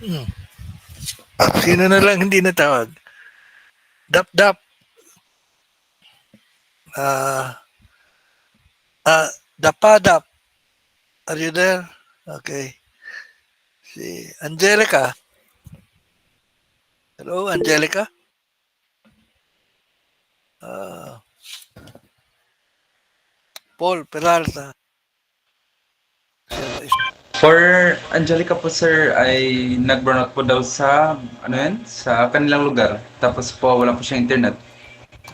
Hmm. Sino na lang hindi natawag? Dap-dap. Uh, Dapadap. Are you there? Okay. Si Angelica. Hello, Angelica. Uh, Paul Peralta. For Angelica po sir ay nag-burnout po daw sa ano yan? Sa kanilang lugar. Tapos po wala po siyang internet.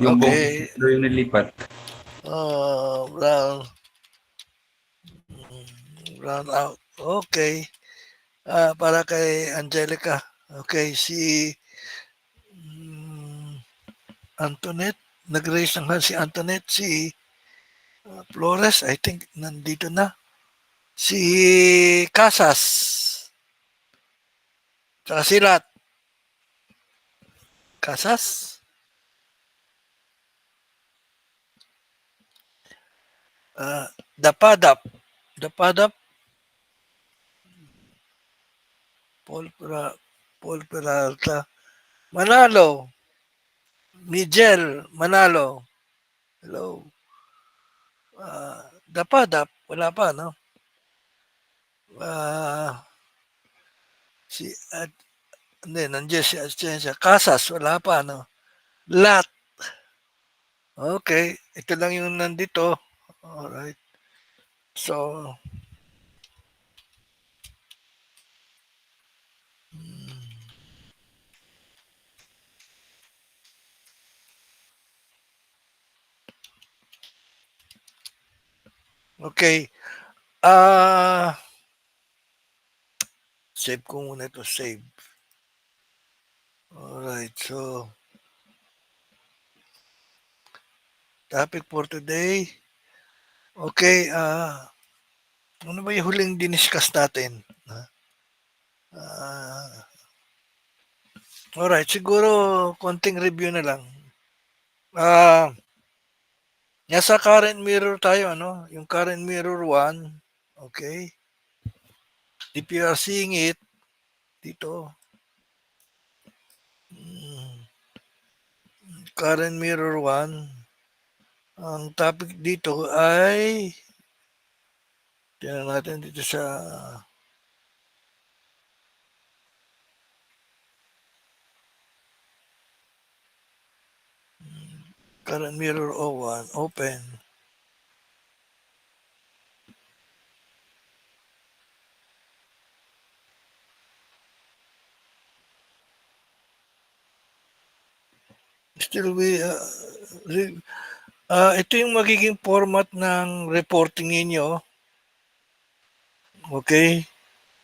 Yung buong Okay. daw yung nilipat. Brown. Brown out. Okay. Para kay Angelica. Okay, si Antoinette. Nag-raise ng hand si Antoinette. Si Flores, I think, nandito na. Si Casas. Tsaka si Lat. Casas. Dapadap. Dapadap. Paul Peralta. Manalo. Miguel Manalo. Hello. Dapadap. Wala pa, no? Si hindi, nandiyan siya. Casas, wala pa, no? Lat. Okay. Ito lang yung nandito. Alright. So, okay. Save ko muna ito. Save. Alright. So, topic for today. Okay. Ano ba yung huling diniscuss natin? Uh, Alright, siguro konting review na lang. Ah, nasa current mirror tayo, ano? Yung current mirror 1, okay? If you are seeing it, dito, current mirror 1, ang topic dito ay, tingnan natin dito sa current mirror 01, open. Still we, ito yung magiging format ng reporting ninyo. Okay?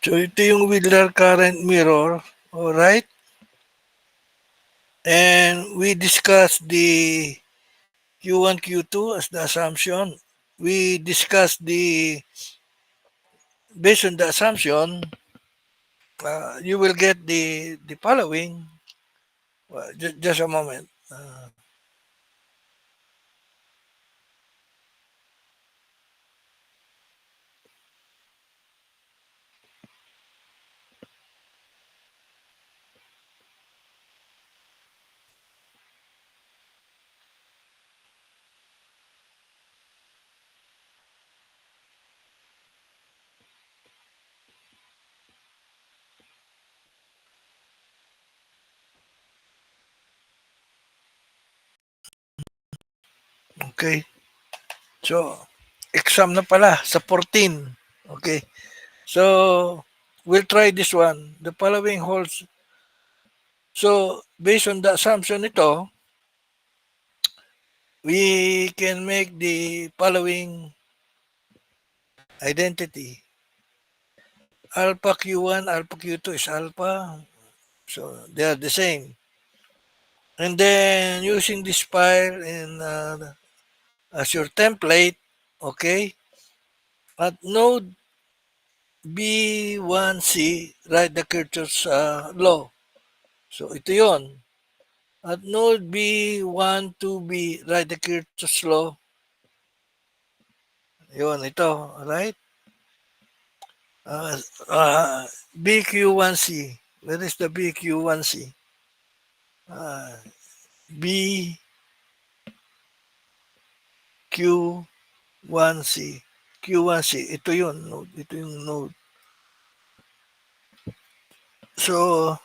So ito yung Whittler current mirror. Alright? And we discussed the Q1, Q2 as the assumption. We discussed based on the assumption, you will get the following. Just a moment. Okay. So, exam na pala sa 14. Okay. So, we'll try this one. The following holds. So, based on the assumption ito, we can make the following identity. Alpha Q1, alpha Q2 is alpha. So, they are the same. And then, using this file in as your template, okay, at node B1C, write the Kirchhoff's law. So, ito yon. At node B12B, write the Kirchhoff's law. Yun, ito, right? BQ1C. Where is the BQ1C? BQ1C. Q1C. Ito yun. Node. Ito yung node. So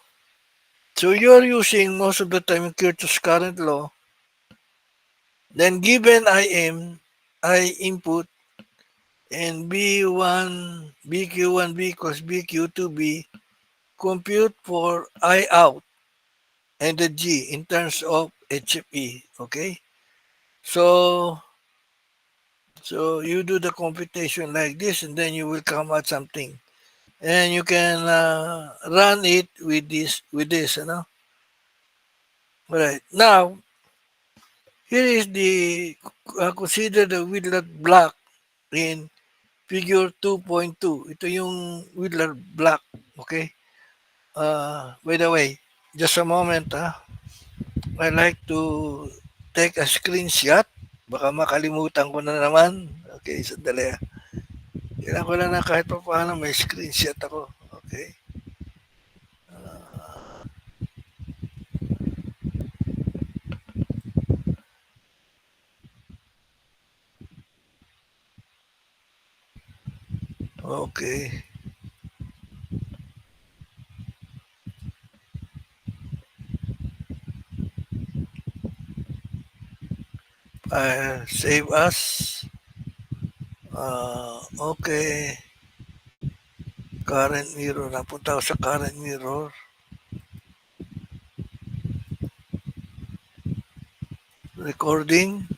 you're using most of the time Kirchhoff's current law. Then given IM, I input, and B1, BQ1B equals BQ2B, compute for I out and the G in terms of HFE. Okay? So you do the computation like this, and then you will come out something. And you can run it with this, you know. Right. Now, here is the, consider the Whittler block in figure 2.2. Ito yung Whittler block. Okay? By the way, just a moment, I like to take a screenshot. Baka makalimutan ko na naman. Okay, sandali. Kailangan ko lang na kahit pa paano may screenshot ako. Okay. Okay. Save as. Okay. Current mirror. Napunta ako sa current mirror. Recording.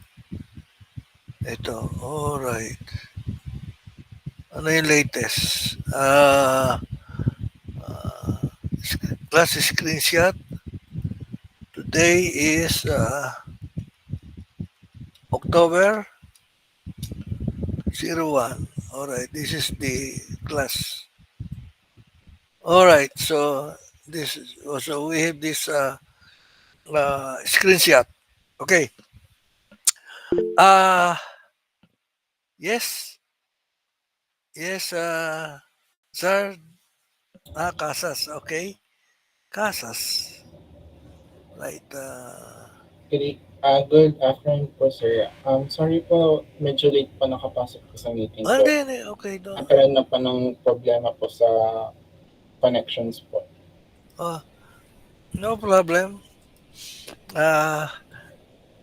Ito. Alright. Ano yung latest? Class screenshot. Today is October 01. Alright. This is the class. Alright. So, this also we have this screenshot. Okay. Uh yes, yes, sir. Casas. Okay, Casas. Right. Good afternoon po, sir. Sorry po, medyo late pa nakapasok po sa meeting ko. Hindi, hindi. Okay, don't. Nagkaroon na pa ng problema po sa connections po. Oh, no problem. Ah,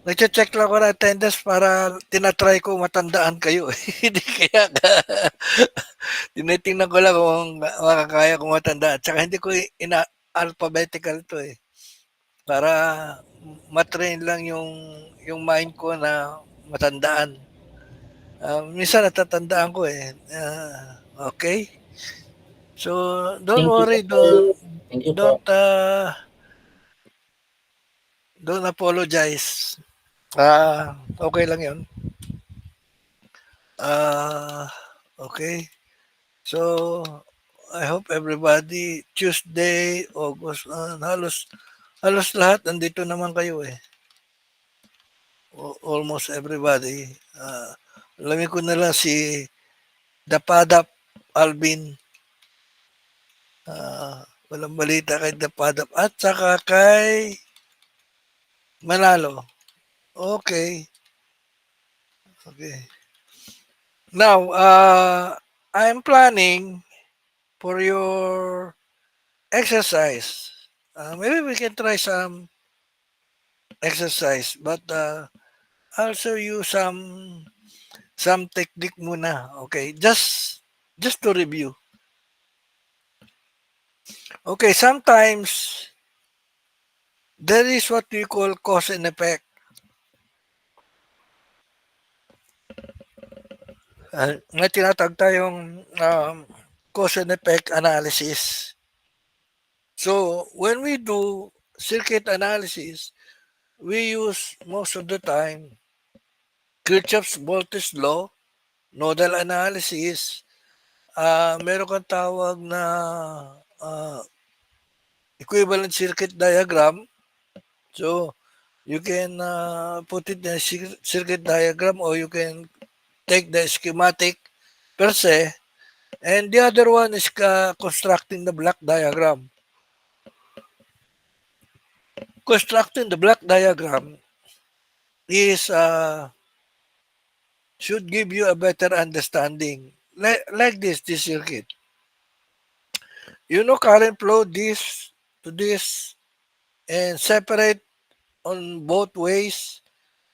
nagche-check lang ako ng attendance para tinatry ko matandaan kayo. Hindi kaya tinitingnan ko lang kung makakaya kong matandaan. Tsaka hindi ko ina-alphabetical to eh. Para matrain lang yung mind ko na matandaan. Minsan natatandaan ko eh. Okay. So don't Thank you worry, po, sir. Thank you po. don't apologize. Okay lang 'yon. Okay. So I hope everybody Tuesday, August, halos lahat nandito naman kayo eh. Almost everybody. Alamin ko na lang si Dapadap Alvin. Walang balita kay Dapadap. At saka kay Manalo. Okay. Okay. Now, I'm planning for your exercise. Maybe we can try some exercise, but I'll show you some technique muna. Okay, just to review. Okay, sometimes there is what we call cause and effect. May tinatag tayong cause and effect analysis. So when we do circuit analysis, we use most of the time Kirchhoff's voltage law, nodal analysis, meron kang tawag na equivalent circuit diagram. So you can put it in a circuit diagram or you can take the schematic per se. And the other one is constructing the block diagram. Constructing the block diagram is should give you a better understanding. Like this circuit. You know current flow this to this and separate on both ways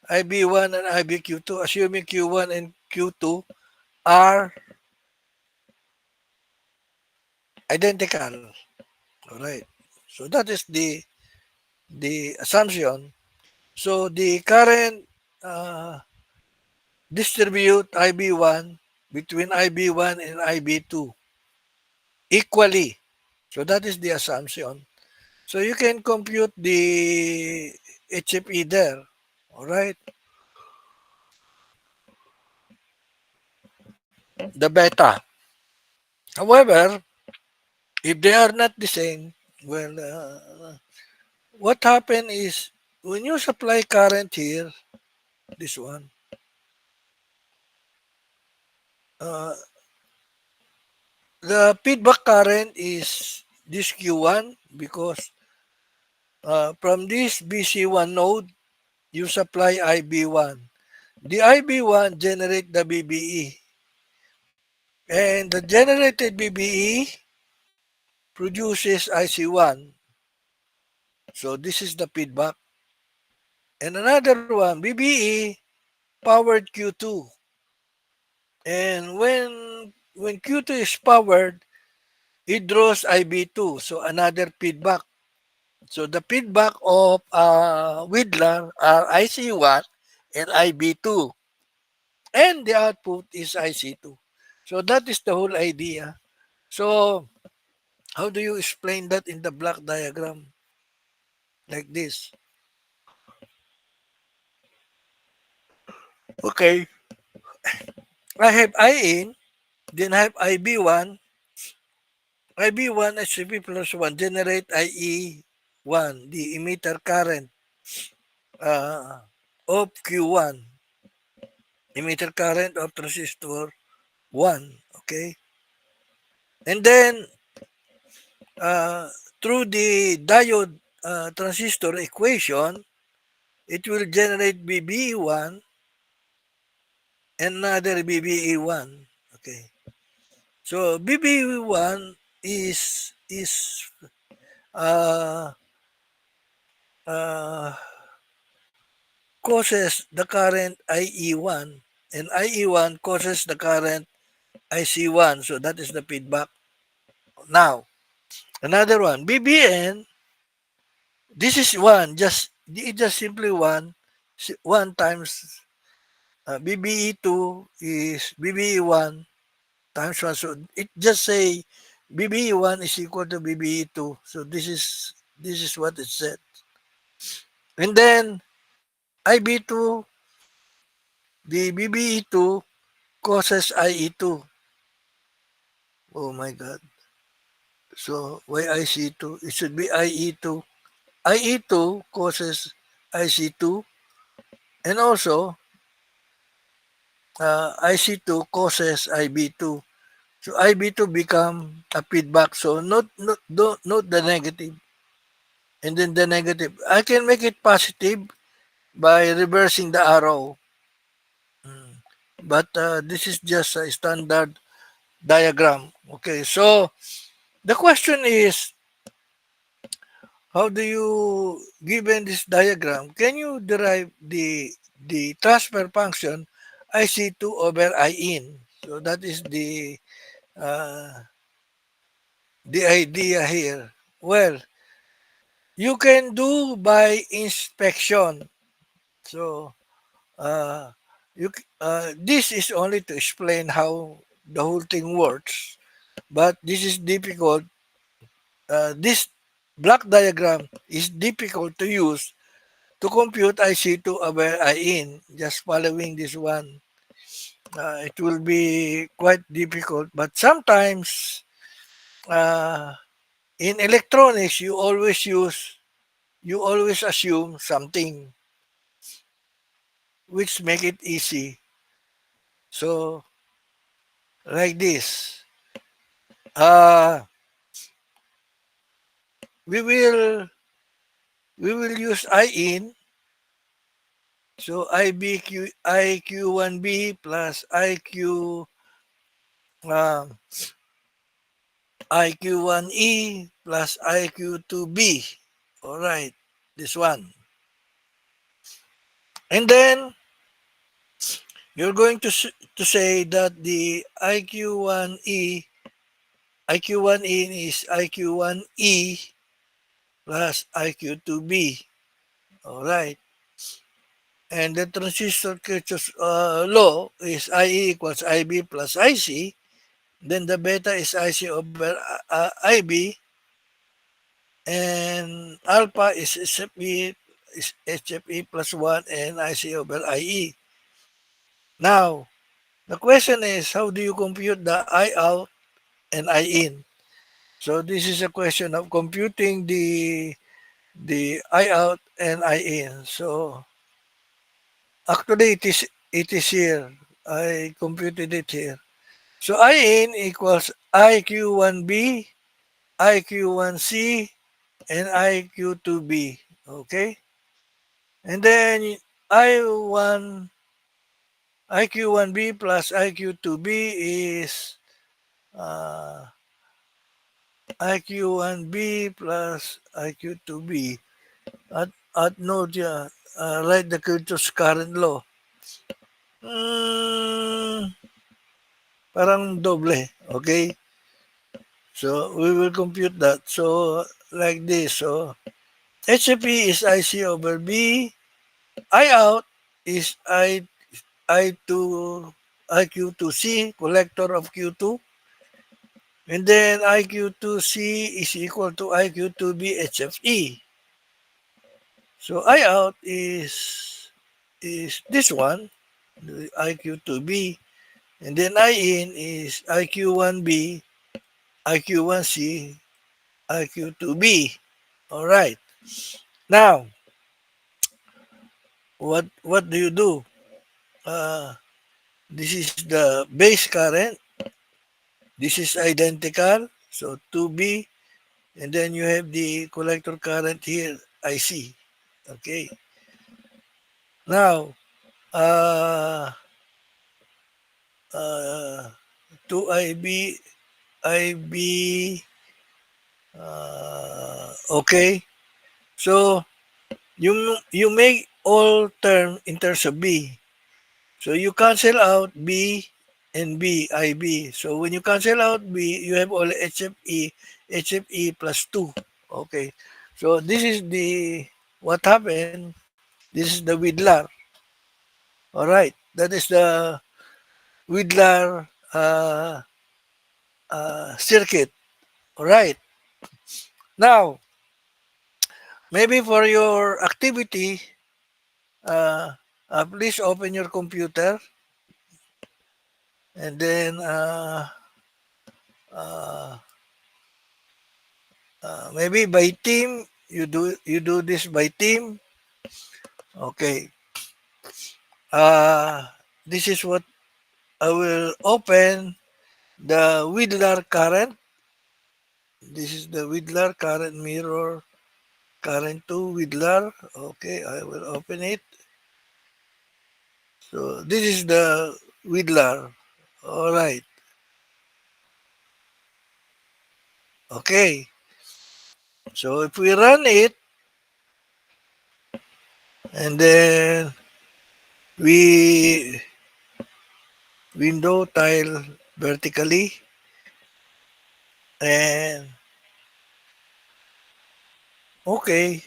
IB1 and IBQ2, assuming Q1 and Q2 are identical. All right. So that is the assumption. So the current distribute IB1 between IB1 and IB2 equally. So that is the assumption. So you can compute the HFE there. All right. The beta. However, if they are not the same, well, what happened is when you supply current here, this one, uh, the feedback current is this Q1 because from this BC1 node, you supply IB1. The IB1 generate the BBE. And the generated BBE produces IC1. So this is the feedback. And another one, BBE powered Q2. And when Q2 is powered, it draws IB2. So another feedback. So the feedback of Widlar are IC1 and IB2. And the output is IC2. So that is the whole idea. So how do you explain that in the block diagram? Like this. Okay. I have I in, then I have IB1, IB1 HCP plus 1 generate IE1, the emitter current of Q1, emitter current of transistor 1, okay? And then through the diode transistor equation, it will generate BBE1 and another BBE1, okay? So BBE1 is uh, uh, causes the current IE1 and IE1 causes the current IC1. So that is the feedback. Now, another one, BBN, this is one, it's just simply one times BBE2 is BBE1 times 1. So it just say BBE1 is equal to BBE2. So this is what it said. And then IB2, the BBE2 causes IE2. Oh my God. So why IC2? It should be IE2. IE2 causes IC2 and also IC2 causes IB2. So IB2 become a feedback. So not the negative. And then the negative. I can make it positive by reversing the arrow. But this is just a standard diagram. Okay, so the question is, how do you, given this diagram, can you derive the transfer function IC2 over IN? So that is the idea here. Well, you can do by inspection. So this is only to explain how the whole thing works, but this is difficult. This block diagram is difficult to use to compute IC2 over IN. Just following this one, it will be quite difficult. But sometimes in electronics, you always assume something which make it easy. So like this, uh, we will use IN. So IQ1B plus IQ1E plus IQ2B. All right, this one. And then you're going to say that the IQ1E is IQ1E plus IQ2B. All right. And the transistor Kirchhoff's law is IE equals IB plus IC. Then the beta is IC over IB. And alpha is HFE plus 1 and IC over IE. Now, the question is, how do you compute the I out and I in? So this is a question of computing the I out and I in. So actually it is here. I computed it here. So I in equals IQ1B, IQ1C, and IQ2B. Okay? And then I1 IQ1B plus IQ2B is IQ1B plus IQ2B at node like the Kirchhoff's current law. Parang doble. Okay? So we will compute that. So like this. So HFP is IC over B. I out is I2 IQ2C, collector of Q2. And then IQ2C is equal to IQ2B HFE. So I out is this one, IQ2B. And then I in is IQ1B IQ1C, IQ2B. All right. Now, what do you do? This is the base current. This is identical. So 2B, and then you have the collector current here, IC. Okay. Now, uh, 2IB, IB, okay. So you make all term in terms of B. So you cancel out B and B, IB. So when you cancel out B, you have only HFE plus 2. Okay. So this is the, what happened. This is the Widlar. All right. That is the Widlar circuit. All right. Now, maybe for your activity, uh, please open your computer, and then uh, maybe by team, you do this by team. Okay. Uh, this is what I will open, the Widlar current. This is the Widlar current mirror, current to Widlar. Okay, I will open it. So this is the Widlar. All right. Okay. So if we run it, and then we window tile vertically, and okay,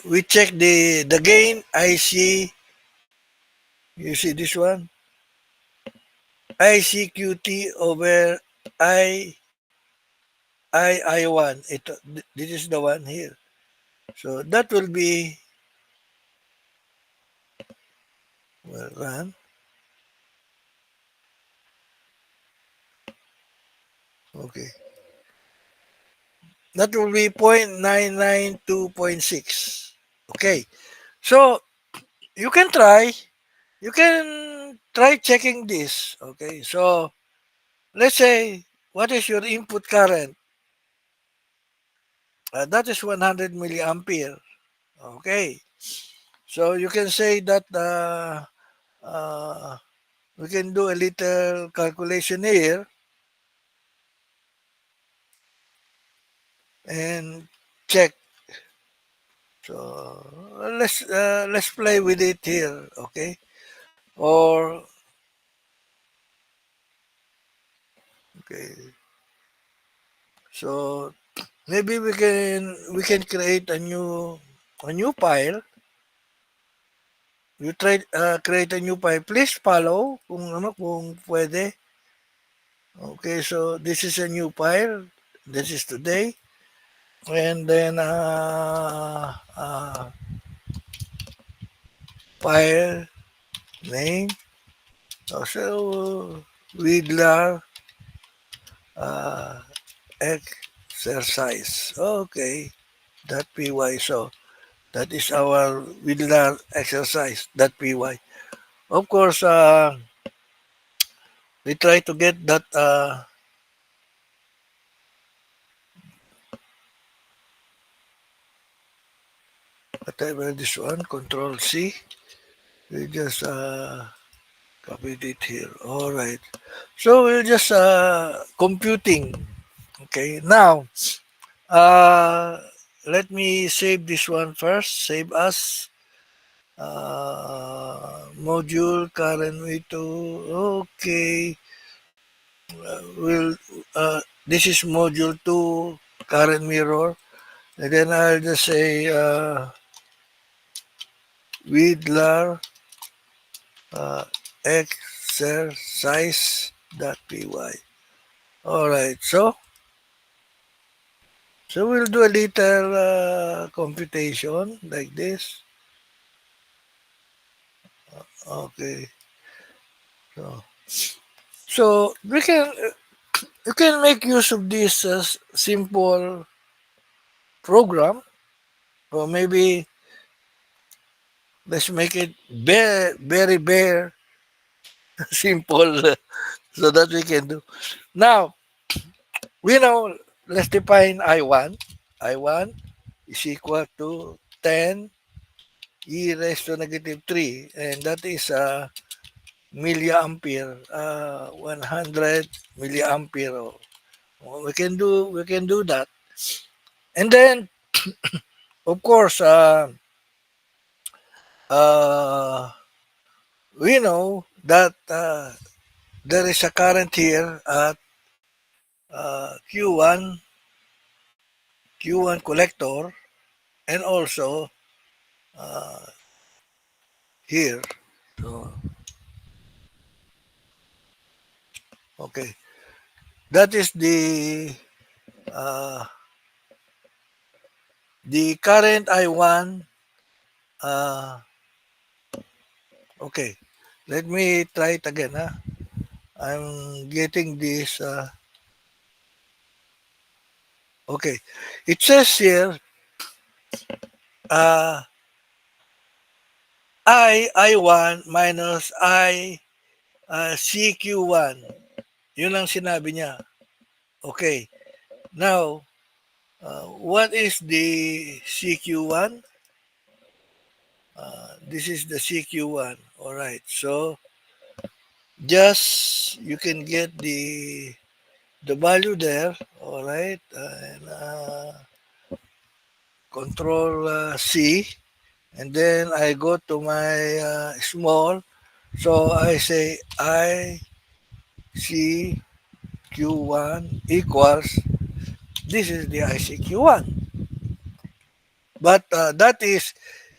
we check the gain. I see, you see this one, ICQT over I I1. This is the one here. So that will be, well, run. Okay. That will be 0.992.6. Okay. So you can try. You can try checking this. Okay. So let's say, what is your input current? That is 100 milliampere. Okay. So you can say that uh, we can do a little calculation here and check. So let's play with it here, okay? Or okay, so maybe we can create a new file. You try create a new file. Please follow kung pwede. Okay, so this is a new file. This is today, and then file name. So Widlar uh, exercise. Okay, that py. So that is our Widlar exercise. That py. Of course, we try to get that whatever this one. Control C. We just copied it here. All right. So we're just computing. Okay. Now, uh, let me save this one first. Save as. Module current way to, okay, will this is module 2 current mirror, and then I'll just say Widlar uh, exercise.py. All right, so we'll do a little computation like this. Okay, so we can. you can make use of this simple program, or maybe let's make it very bare simple so that we can do. Now, we know, let's define I1. I1 is equal to 10 e raised to negative 3, and that is milliampere, 100 milliampere. We can do that. And then, of course, uh, we know that there is a current here at Q1, Q1 collector, and also uh, here. So, okay, that is uh, the current I1. Uh, okay, let me try it again. I'm getting this. Okay, it says here uh, I1 minus CQ1. Yun ang sinabi niya. Okay, now, what is the CQ1? This is the CQ1. All right, so just you can get the value there. All right, and control C, and then I go to my small. So I say ICQ1 equals, this is the ICQ1, but that is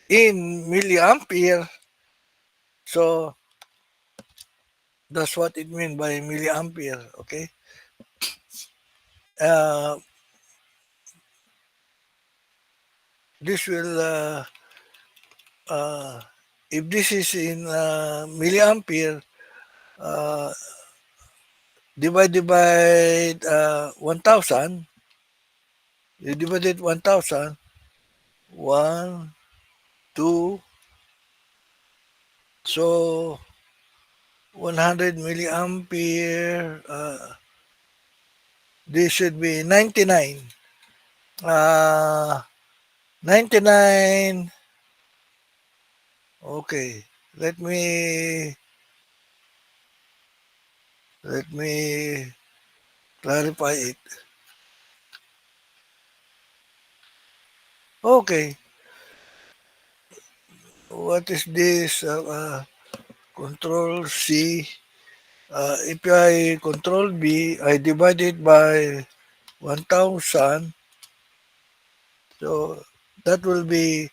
in milliampere. So that's what it means by milliampere. Okay. Uh, this will uh, if this is in milliampere, uh, divided by 1000, you divided 1000, 1, 2, so 100 milliampere, this should be 99. 99, okay, let me let me clarify it. Okay, what is this? Control C. If I control B, I divide it by 1000. So that will be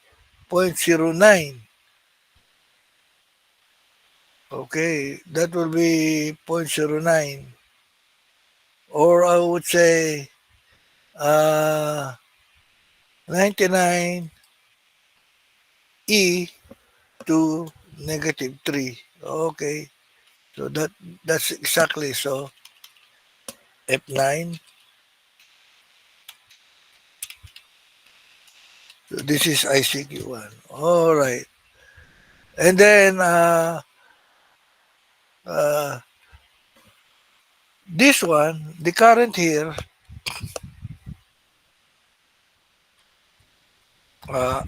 0.09. Okay, that will be 0.09. Or I would say 99 e to negative 3. Okay, so that's exactly so. F9. So this is ICQ1. All right. And then uh, this one, the current here, uh,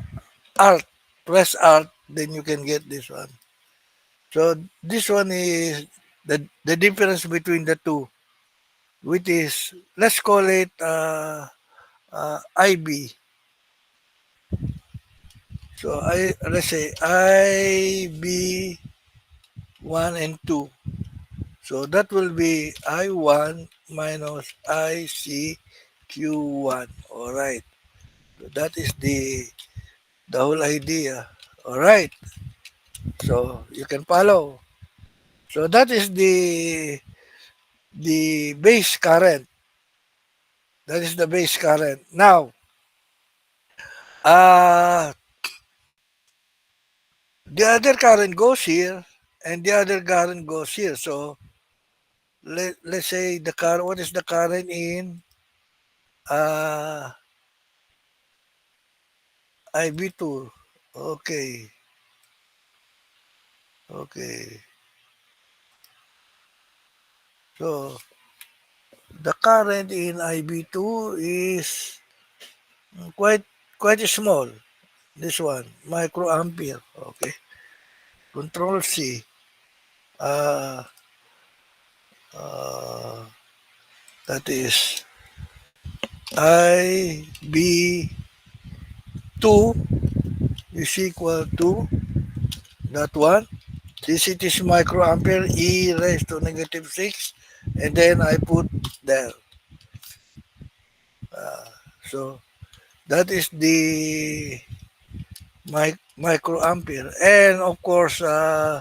alt, press alt, then you can get this one. So this one is the difference between the two, which is, let's call it IB. So let's say IB 1 and 2. So that will be I1 minus ICQ1. All right. So that is the whole idea. All right. So you can follow. So that is the base current. That is the base current. Now, uh, the other current goes here, and the other current goes here. So let's say the current, what is the current in uh, IB2? Okay. Okay. So the current in IB2 is quite quite small. This one, microampere. Okay. Control C. Uh, uh, that is IB2 is equal to that one. Since it is microampere, E raised to negative 6, and then I put there. So that is the microampere. And of course, uh,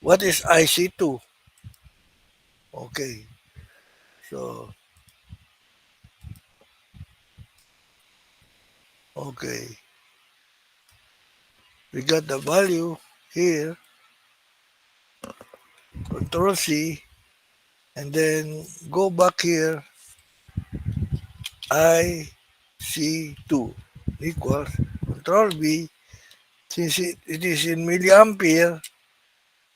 what is IC2? Okay, so, okay, we got the value here, Control C, and then go back here, IC2 equals Control V, since it is in milliampere,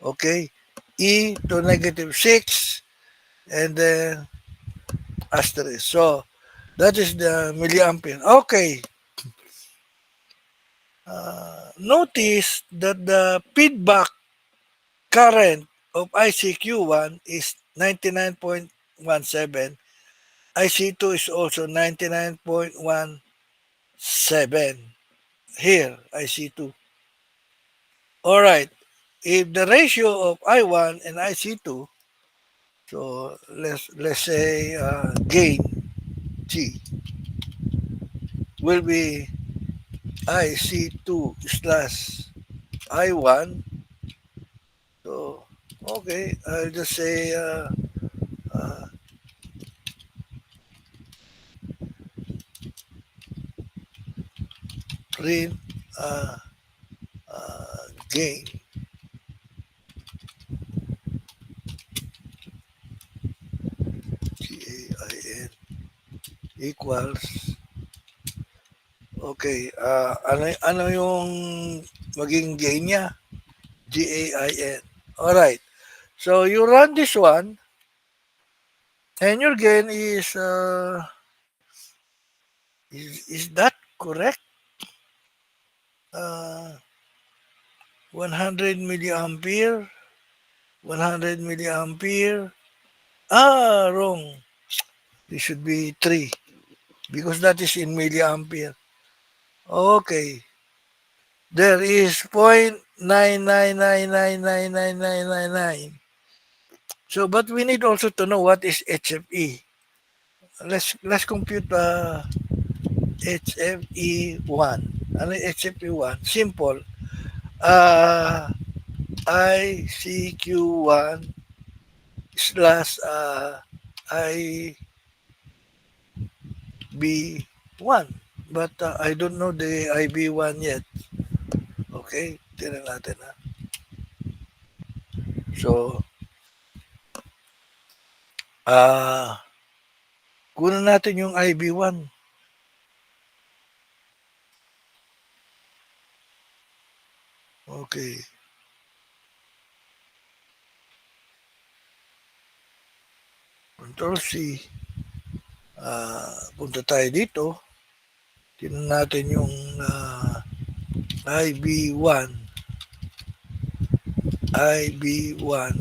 okay, E to negative 6, and then asterisk. So, that is the milliampere. Okay, notice that the feedback current of ICQ1 is 99.17. IC2 is also 99.17. Here, IC2. All right. If the ratio of I1 and IC2, so let's say gain G will be IC2 slash I1. So, okay, I'll just say uh, print uh, gain GAIN equals, okay, ano yung maging gain niya? GAIN. Alright. So, you run this one, and your gain is that correct? 100 milliampere, 100 milliampere. Wrong. It should be 3 because that is in milliampere. Okay. There is 0.999999999. So, but we need also to know what is HFE. Let's compute HFE1. Ano yung HFE1? Simple. ICQ1 slash IB1. But I don't know the IB1 yet. Okay, tignan natin ha. So, kunan natin yung IB1. Okay. Control C. Punta tayo dito. Tignan natin yung IB1. IB1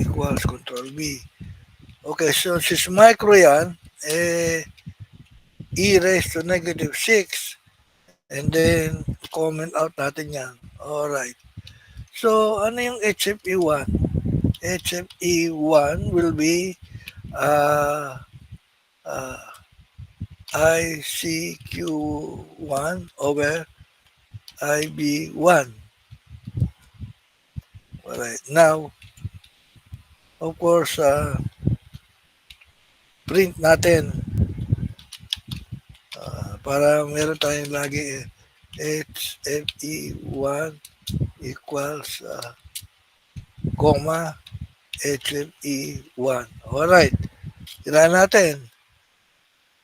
equals Control B. Okay, so since micro yan, E raised to negative 6, and then comment out natin yan. Alright. So, ano yung HFE1? HFE1 will be ICQ1 over IB1. Alright. Now, of course, print natin para meron tayong lagi HFE1 equals comma, HFE1. Alright. Tira natin.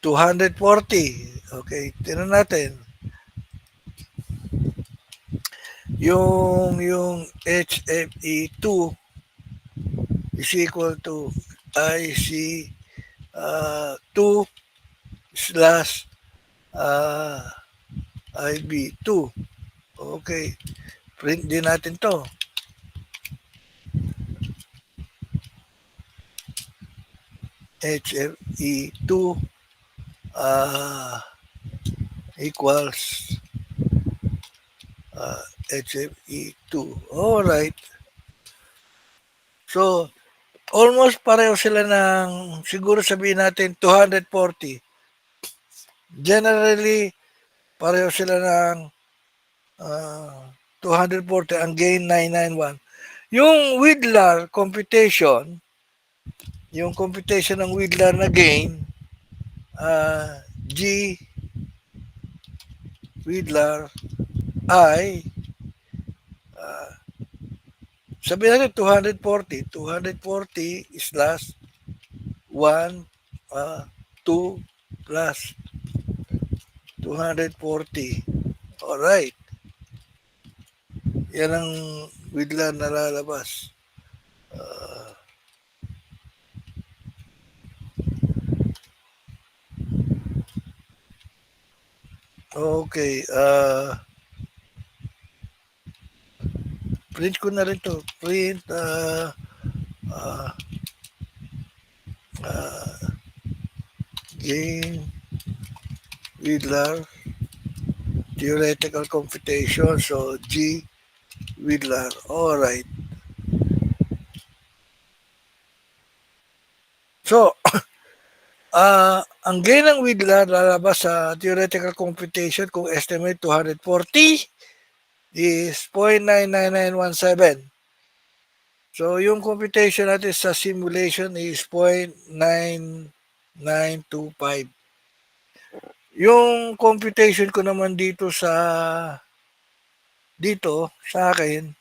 240. Okay. Tira natin. Yung HFE2 is equal to IC 2 slash IB2. Okay. Print din natin to. HFE2 equals HFE2. Alright. So, almost pareho sila ng, siguro sabihin natin, 240. Generally, pareho sila ng 240. Ang gain, 991. Yung Widlar computation, yung computation ng Widlar na gain, G Widlar ay sabihin natin 240. 240 slash 1, 2 plus 240. Alright. Yan ang Widlar na lalabas. Okay. Print ko na rin to. Print gain Widlar theoretical computation. So, G Widlar. Alright. So, ang gain ng Widlar lalabas sa theoretical computation kung estimate 240 is 0.99917. So, yung computation natin sa simulation is 0.9925. Yung computation ko naman dito sa akin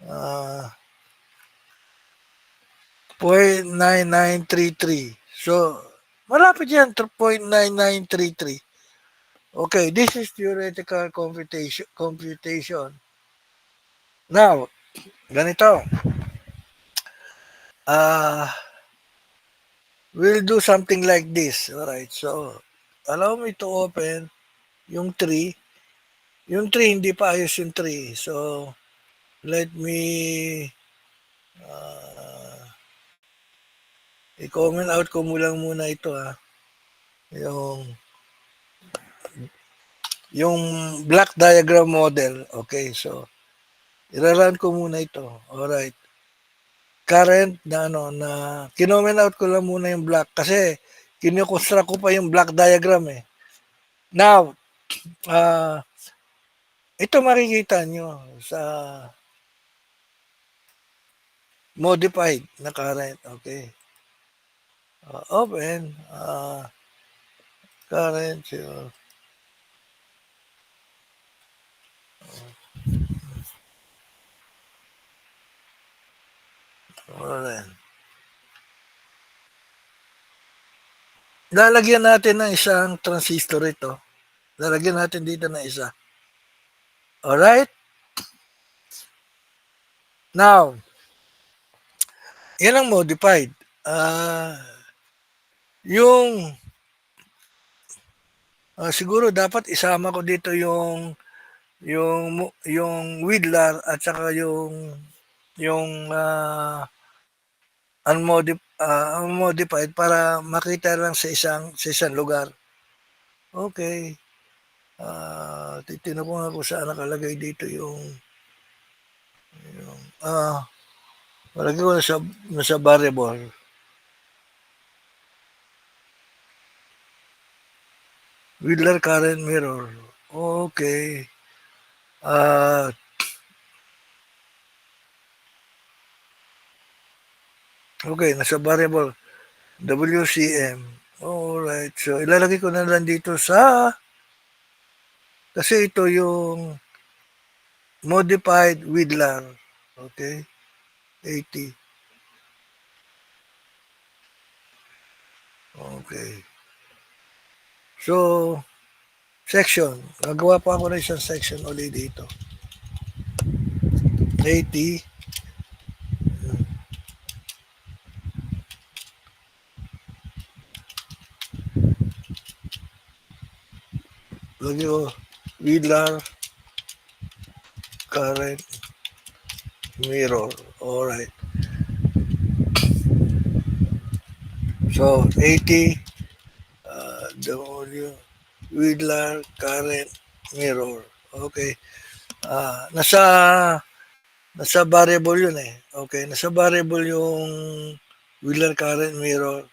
0.9933. So, malapit yan, 0.9933. Okay, this is theoretical computation. Now, ganito. We'll do something like this. Alright, so, allow me to open yung tree. Yung tree, hindi pa ayos yung tree. So, let me i-comment out ko muna ito yung block diagram model. Okay, so i-run ko muna ito. Alright. Current na kinoment out ko lang muna yung block kasi kinukonstruct ko pa yung block diagram eh. Now, ito makikita nyo sa modified na current. Okay. Open. Current. Alright. Lalagyan natin ng isang transistor ito. Lalagyan natin dito na isa. Alright? Now, yan ang modified. Siguro dapat isama ko dito yung Widlar at saka yung unmodified para makita lang sa isang lugar. Okay. Titignan ko nga kung saan nakalagay dito malagay ko na sa variable. Widlar current mirror. Okay. Okay, nasa variable WCM. Alright. So, ilalagay ko na lang dito kasi ito yung modified Widlar. Okay. 80. Okay. So, section. Gagawa pa ako ng isang section ulit dito. 80. Lagi ko, Wheeler, current, mirror. Alright. So, 80, W, Wheeler, current, mirror. Okay. Nasa variable yun eh. Okay, nasa variable yung Wheeler, current, mirror.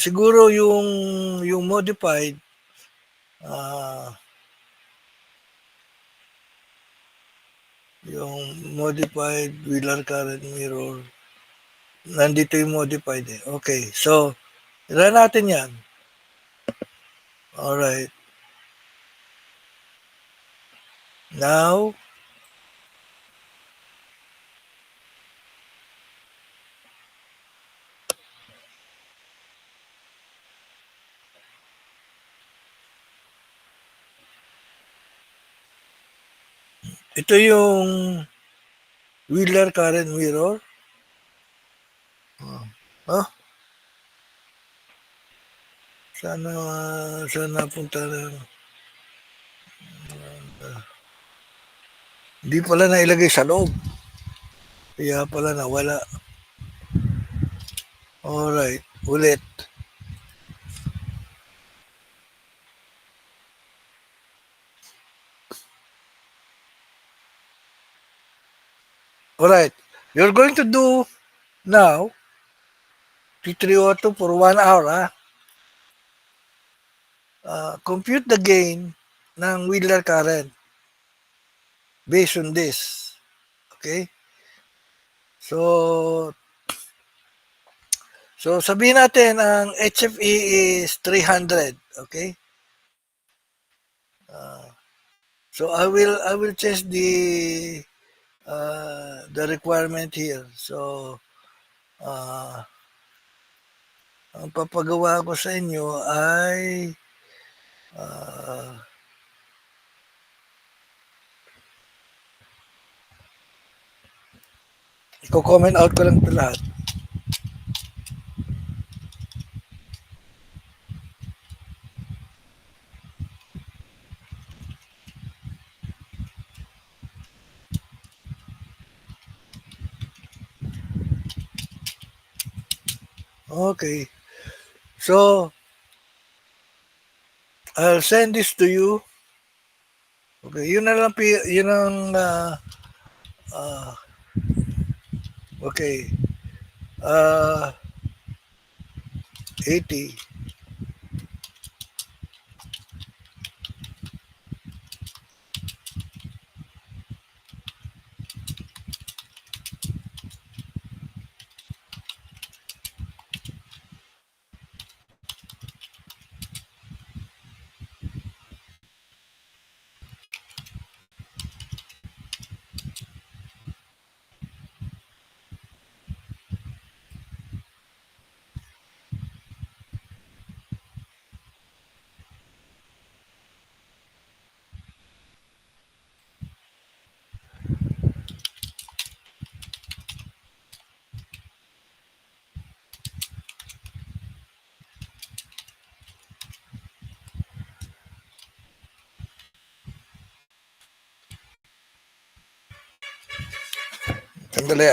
Siguro yung modified, yung modified Wheeler, current, mirror. Nandito yung modified eh. Okay, so, run natin yan. Alright. Now, ito yung Wheeler, current, mirror. Oh, sana punta na. Hindi pala nailagay sa loob. Kaya pala nawala. Alright, ulit. Alright, you're going to do now T3 auto for 1 hour. Compute the gain ng Wheeler current based on this. Okay? So sabihin natin ang HFE is 300. Okay? So I will change the requirement here. So ang papagawa ko sa inyo ay i-comment out ko lang ito lahat. Okay. So, I'll send this to you. Okay, yun na lang, yun ang, okay, 80. Sandali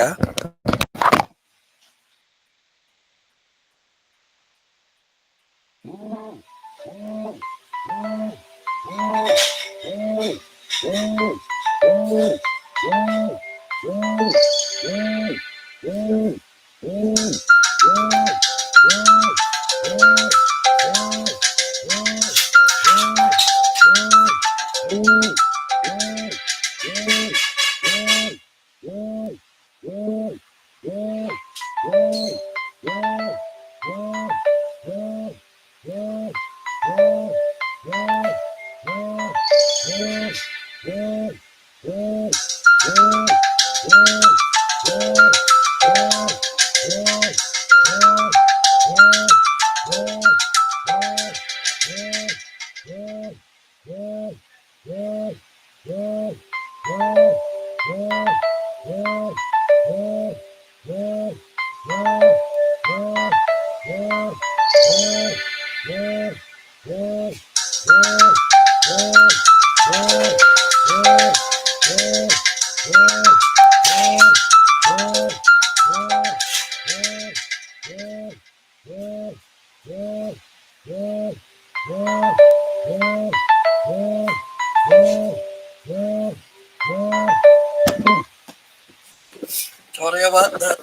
Sorry about that.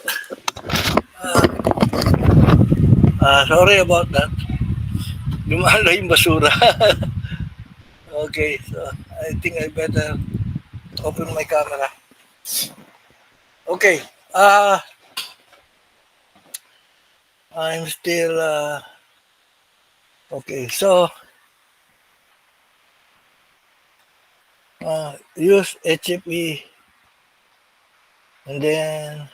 Sorry about that. Lumalo yung basura. Okay, so I think I better open my camera. Okay, I'm still, okay, so, use HFE and then,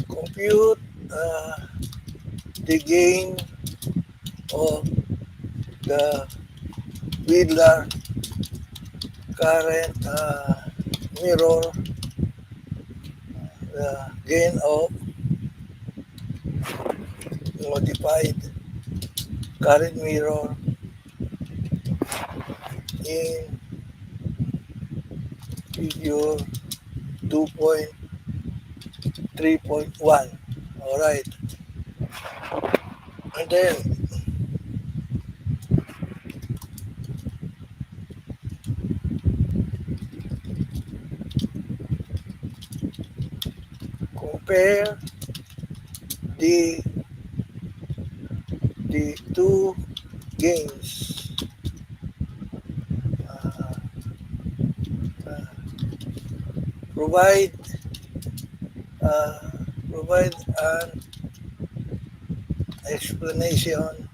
compute the gain of the Widlar current mirror, the gain of modified current mirror in figure 2.3.1. All right, and then compare the two gains. Provide provide an explanation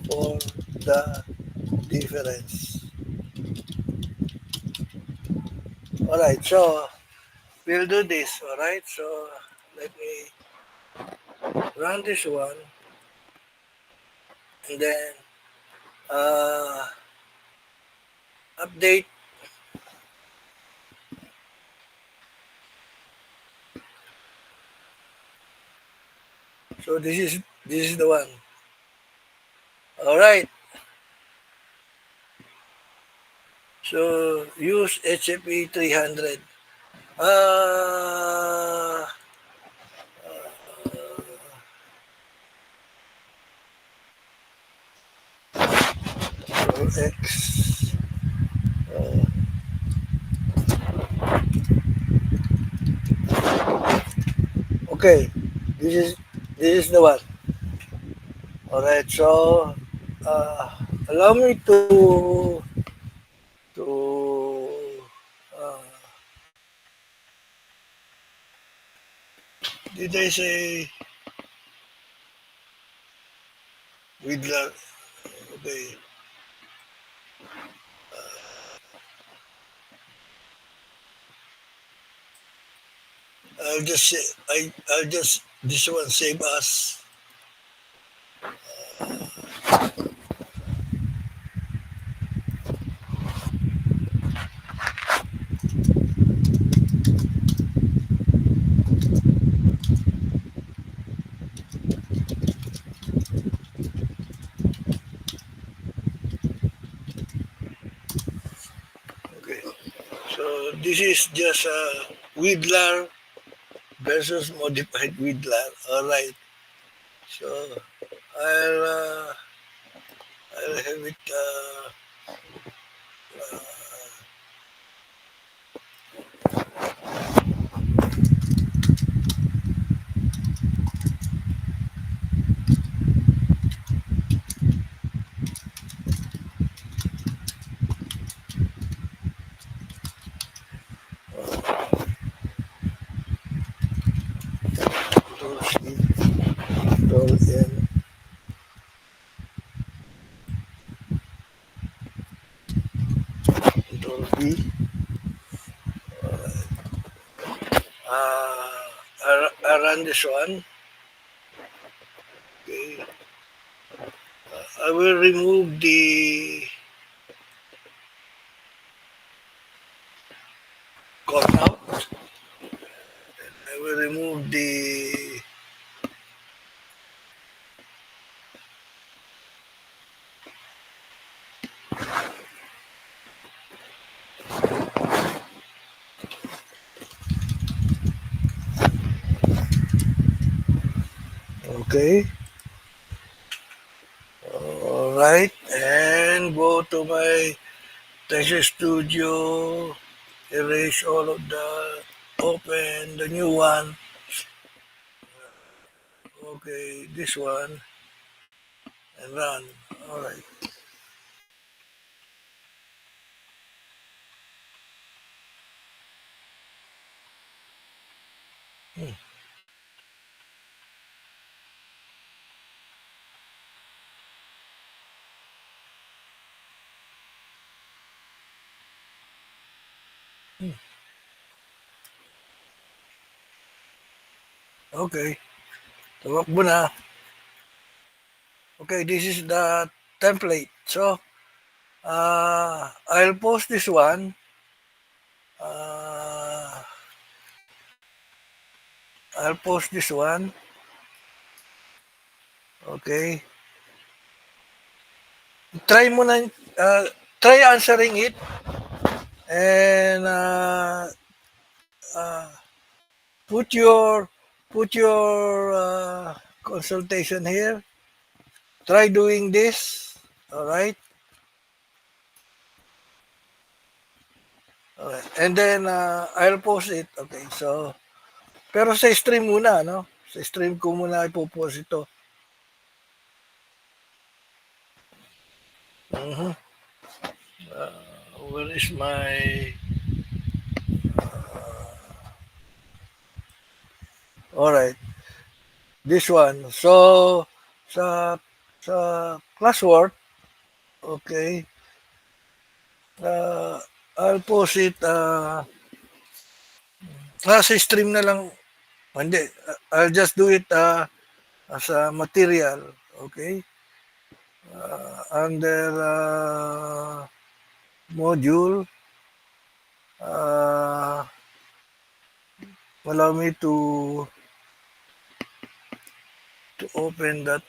for the difference. All right, so we'll do this. All right, so let me run this one and then update. So this is the one. All right. So use HFE 300. X. Okay, this is the one. All right. So allow me to uh, did I say Widlar? Okay. I'll just say I'll just this one save us. Okay. So this is just Widlar versus modified Widlar. All right. So I'll have it. Control C, Control N. Control V. I run this one. I will remove the call out. I will remove the okay. All right, and go to my Texas Studio. Erase all of the open the new one. Okay, this one and run. All right. Okay. Tumakbo na. Okay, this is the template. So, I'll post this one. Uh, I'll post this one. Okay. Try mo na, try answering it and uh, put your consultation here. Try doing this. All right. All right. And then I'll post it. Okay. So, pero sa stream muna, no? Sa stream ko muna ipopost ito. Mhm. Where is my... All right. This one. So, sa classwork, okay, I'll post it, sa stream na lang. Hindi, I'll just do it as a material, okay? Under module, allow me to open that.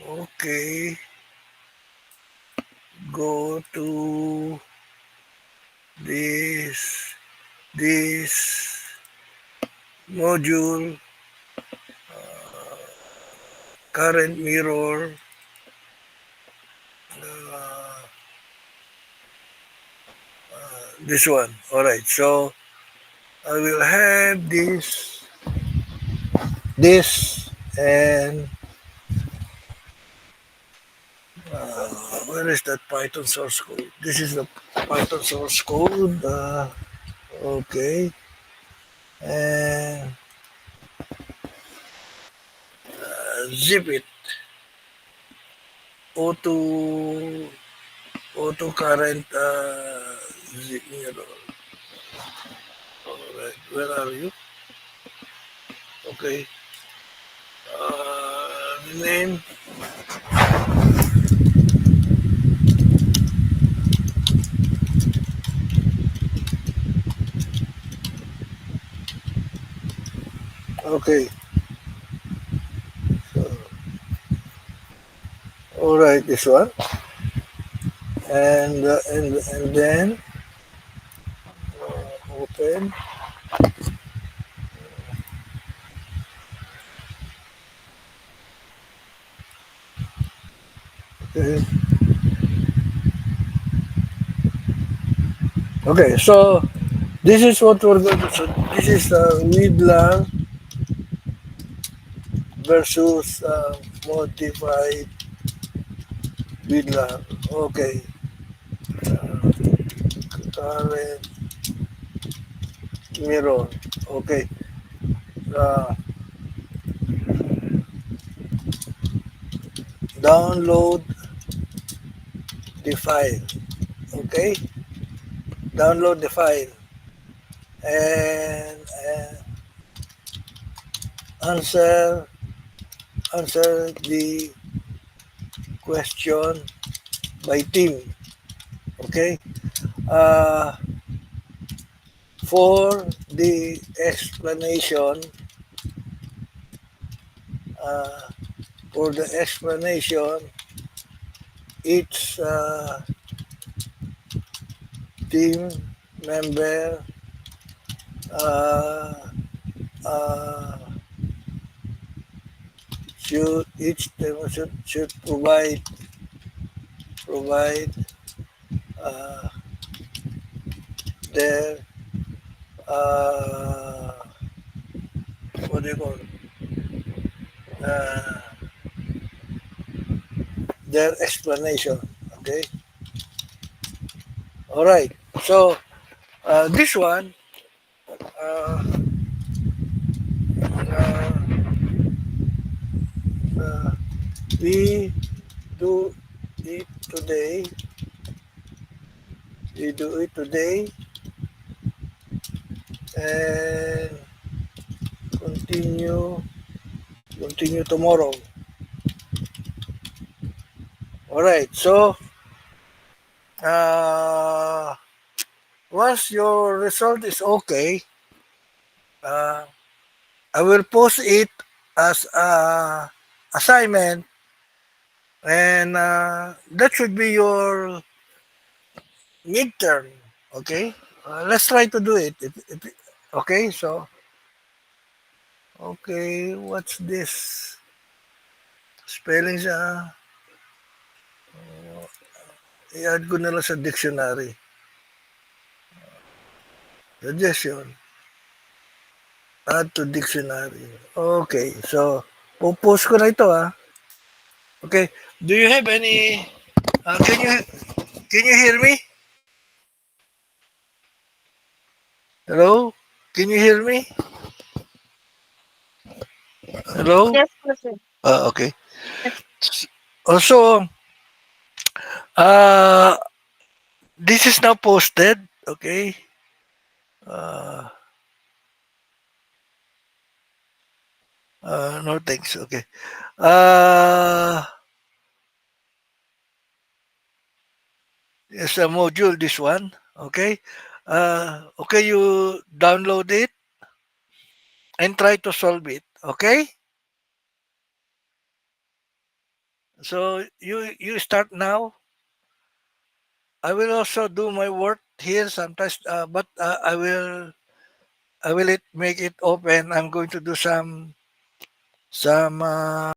Okay, go to this module, current mirror, this one. All right, so I will have this, and where is that Python source code? This is the Python source code. Okay, and zip it. Auto current zip mirror. All right, where are you? Okay. Name. Okay. So, all right, this one, and then open. Okay. Okay, so this is what we're going to. So this is Widlar versus modified Widlar. Okay. Current mirror. Okay. Download the file. Okay. Download the file. and answer answer the question by team. Okay. Uh, for the explanation, uh, for the explanation, each team member uh, uh, should provide uh, their uh, what do you call it? Uh, their explanation. Okay. All right. So this one uh, uh, uh, we do it today. We do it today and continue tomorrow. All right. So uh, once your result is okay, uh, I will post it as a assignment, and that should be your midterm. Okay, let's try to do it. Okay, so okay, what's this? Spellings, i-add ko na lang sa dictionary. Suggestion. Add to dictionary. Okay, so post ko na ito Okay, do you have any? Can you hear me? Hello, can you hear me? Hello. Yes po, sir. Okay. Also, uh, this is now posted. Okay. Uh, no thanks. Okay. It's a module. This one. Okay. Okay. You download it and try to solve it. Okay. So you start now. I will also do my work here sometimes, but I will make it open. I'm going to do some